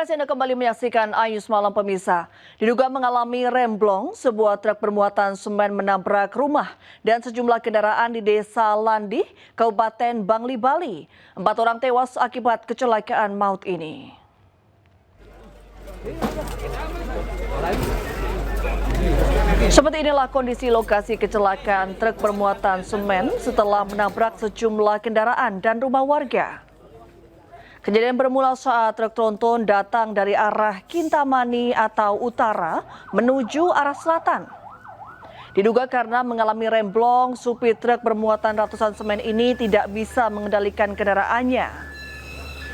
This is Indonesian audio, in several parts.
kasih Anda kembali menyaksikan Ayus Malam pemirsa. Diduga mengalami remblong, sebuah truk bermuatan semen menabrak rumah dan sejumlah kendaraan di Desa Landi, Kabupaten Bangli, Bali. 4 orang tewas akibat kecelakaan maut ini. Seperti inilah kondisi lokasi kecelakaan truk bermuatan semen setelah menabrak sejumlah kendaraan dan rumah warga. Kejadian bermula saat truk tronton datang dari arah Kintamani atau utara menuju arah selatan. Diduga karena mengalami remblong, supir truk bermuatan ratusan semen ini tidak bisa mengendalikan kendaraannya.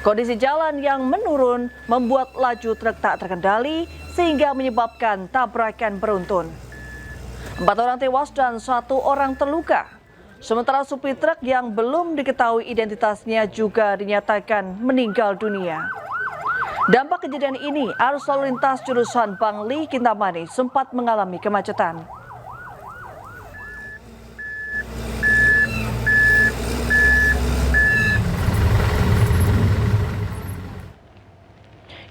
Kondisi jalan yang menurun membuat laju truk tak terkendali sehingga menyebabkan tabrakan beruntun. 4 orang tewas dan 1 orang terluka. Sementara supir truk yang belum diketahui identitasnya juga dinyatakan meninggal dunia. Dampak kejadian ini, arus lalu lintas jurusan Bangli Kintamani sempat mengalami kemacetan.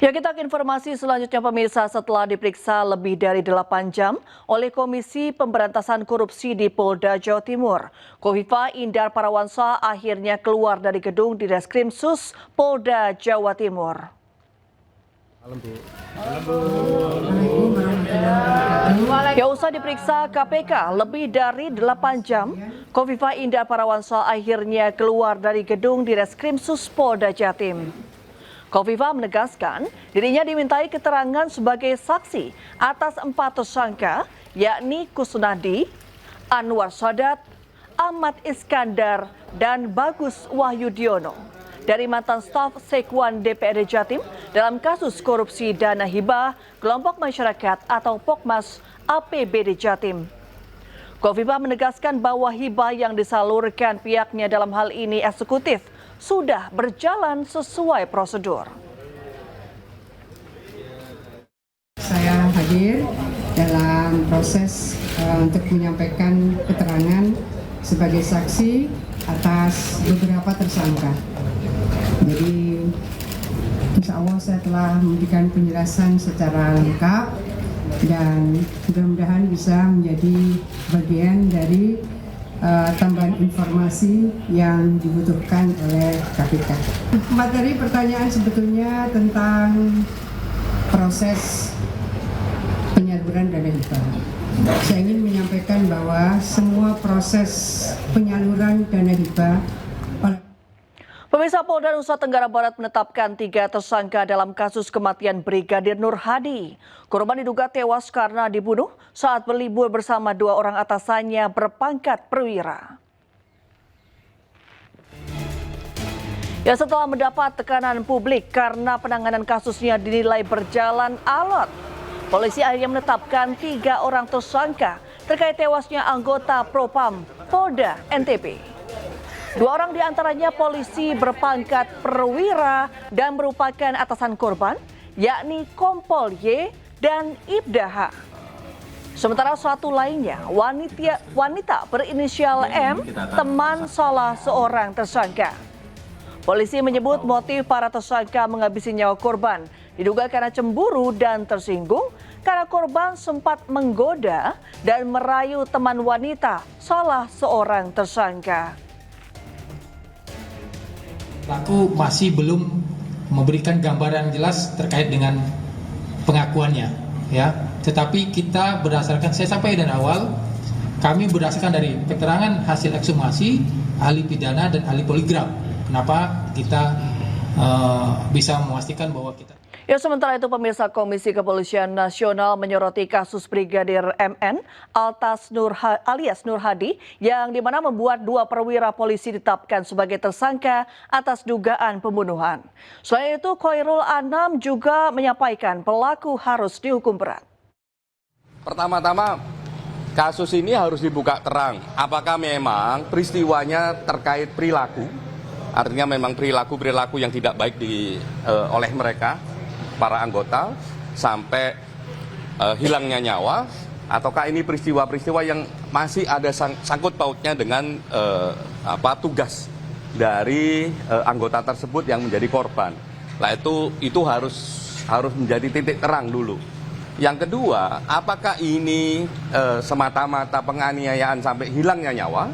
Ya, kita ke informasi selanjutnya pemirsa. Setelah diperiksa lebih dari 8 jam oleh Komisi Pemberantasan Korupsi di Polda Jawa Timur, Khofifah Indar Parawansa akhirnya keluar dari gedung di Reskrimsus Polda Jawa Timur. Ya, usai diperiksa KPK lebih dari 8 jam, Khofifah Indar Parawansa akhirnya keluar dari gedung di Reskrimsus Polda Jatim. Khofifah menegaskan dirinya dimintai keterangan sebagai saksi atas 4 tersangka, yakni Kusnadi, Anwar Sadat, Ahmad Iskandar, dan Bagus Wahyudiono dari mantan staf Sekwan DPRD Jatim dalam kasus korupsi dana hibah kelompok masyarakat atau Pokmas APBD Jatim. Khofifah menegaskan bahwa hibah yang disalurkan pihaknya dalam hal ini eksekutif sudah berjalan sesuai prosedur. Saya hadir dalam proses untuk menyampaikan keterangan sebagai saksi atas beberapa tersangka. Jadi insya Allah saya telah memberikan penjelasan secara lengkap dan mudah-mudahan bisa menjadi bagian dari tambahan informasi yang dibutuhkan oleh KPK. Materi pertanyaan sebetulnya tentang proses penyaluran dana hibah. Saya ingin menyampaikan bahwa semua proses penyaluran dana hibah. Pemirsa, Polda Nusa Tenggara Barat menetapkan 3 tersangka dalam kasus kematian Brigadir Nur Hadi. Korban diduga tewas karena dibunuh saat berlibur bersama 2 orang atasannya berpangkat perwira. Ya, setelah mendapat tekanan publik karena penanganan kasusnya dinilai berjalan alot, polisi akhirnya menetapkan 3 orang tersangka terkait tewasnya anggota Propam Polda NTB. 2 orang diantaranya polisi berpangkat perwira dan merupakan atasan korban, yakni Kompol Y dan Ibda H. Sementara 1 lainnya, wanita berinisial M, teman salah seorang tersangka. Polisi menyebut motif para tersangka menghabisi nyawa korban diduga karena cemburu dan tersinggung karena korban sempat menggoda dan merayu teman wanita salah seorang tersangka. Pelaku masih belum memberikan gambaran jelas terkait dengan pengakuannya, ya. Tetapi kita berdasarkan, saya sampaikan dari awal, kami berdasarkan dari keterangan hasil ekshumasi, ahli pidana dan ahli poligraf. Kenapa kita bisa memastikan bahwa kita. Ya, sementara itu pemirsa, Komisi Kepolisian Nasional menyoroti kasus Brigadir MN alias Nur Hadi yang dimana membuat 2 perwira polisi ditetapkan sebagai tersangka atas dugaan pembunuhan. Selain itu, Khairul Anam juga menyampaikan pelaku harus dihukum berat. Pertama-tama, kasus ini harus dibuka terang. Apakah memang peristiwanya terkait perilaku? Artinya memang perilaku yang tidak baik oleh mereka, para anggota, sampai hilangnya nyawa, ataukah ini peristiwa-peristiwa yang masih ada sangkut pautnya dengan tugas dari anggota tersebut yang menjadi korban. Nah, itu harus harus menjadi titik terang dulu. Yang kedua, apakah ini semata-mata penganiayaan sampai hilangnya nyawa,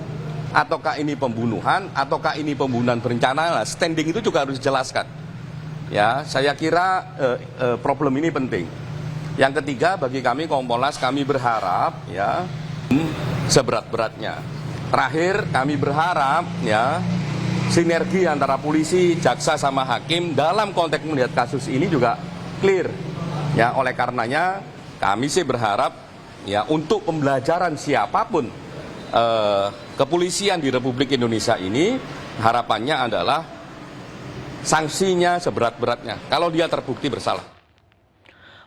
ataukah ini pembunuhan, ataukah ini pembunuhan berencana? Nah, standing itu juga harus dijelaskan. Ya, saya kira problem ini penting. Yang ketiga, bagi kami Kompolnas, kami berharap ya seberat-beratnya. Terakhir, kami berharap ya sinergi antara polisi, jaksa sama hakim dalam konteks melihat kasus ini juga clear. Ya, oleh karenanya kami sih berharap ya untuk pembelajaran siapapun kepolisian di Republik Indonesia ini, harapannya adalah sanksinya seberat-beratnya kalau dia terbukti bersalah.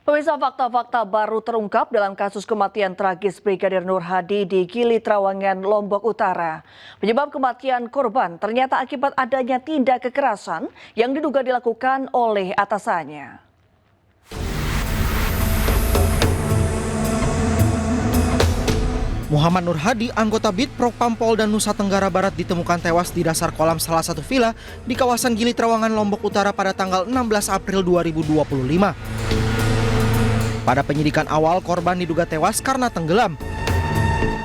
Pemirsa, fakta-fakta baru terungkap dalam kasus kematian tragis Brigadir Nur Hadi di Gili Trawangan, Lombok Utara. Penyebab kematian korban ternyata akibat adanya tindak kekerasan yang diduga dilakukan oleh atasannya. Muhammad Nur Hadi, anggota BIT Propam Polda Nusa Tenggara Barat ditemukan tewas di dasar kolam salah satu villa di kawasan Gili Trawangan, Lombok Utara pada tanggal 16 April 2025. Pada penyidikan awal, korban diduga tewas karena tenggelam.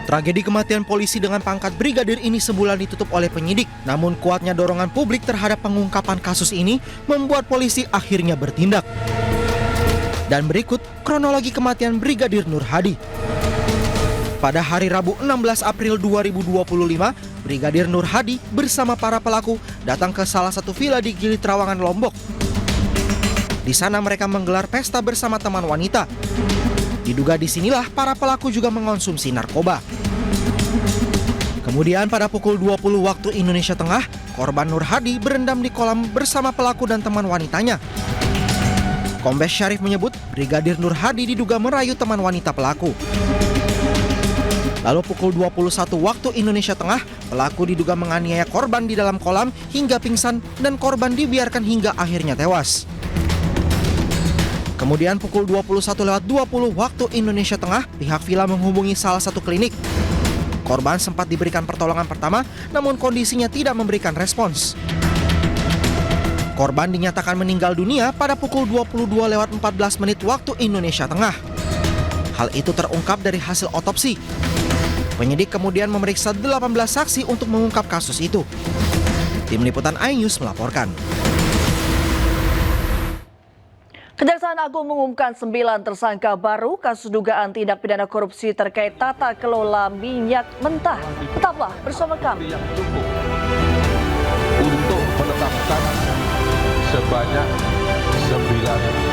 Tragedi kematian polisi dengan pangkat brigadir ini sebulan ditutup oleh penyidik. Namun kuatnya dorongan publik terhadap pengungkapan kasus ini membuat polisi akhirnya bertindak. Dan berikut kronologi kematian Brigadir Nur Hadi. Pada hari Rabu 16 April 2025, Brigadir Nur Hadi bersama para pelaku datang ke salah satu villa di Gili Trawangan, Lombok. Di sana mereka menggelar pesta bersama teman wanita. Diduga disinilah para pelaku juga mengonsumsi narkoba. Kemudian pada pukul 20 waktu Indonesia Tengah, korban Nur Hadi berendam di kolam bersama pelaku dan teman wanitanya. Kombes Syarif menyebut Brigadir Nur Hadi diduga merayu teman wanita pelaku. Lalu pukul 21 waktu Indonesia Tengah, pelaku diduga menganiaya korban di dalam kolam hingga pingsan dan korban dibiarkan hingga akhirnya tewas. Kemudian pukul 21.20 waktu Indonesia Tengah, pihak villa menghubungi salah satu klinik. Korban sempat diberikan pertolongan pertama, namun kondisinya tidak memberikan respons. Korban dinyatakan meninggal dunia pada pukul 22.14 waktu Indonesia Tengah. Hal itu terungkap dari hasil otopsi. Penyidik kemudian memeriksa 18 saksi untuk mengungkap kasus itu. Tim Liputan iNews melaporkan. Kejaksaan Agung mengumumkan 9 tersangka baru kasus dugaan tindak pidana korupsi terkait tata kelola minyak mentah. Tetaplah bersama kami. Yang cukup untuk menetapkan sebanyak 9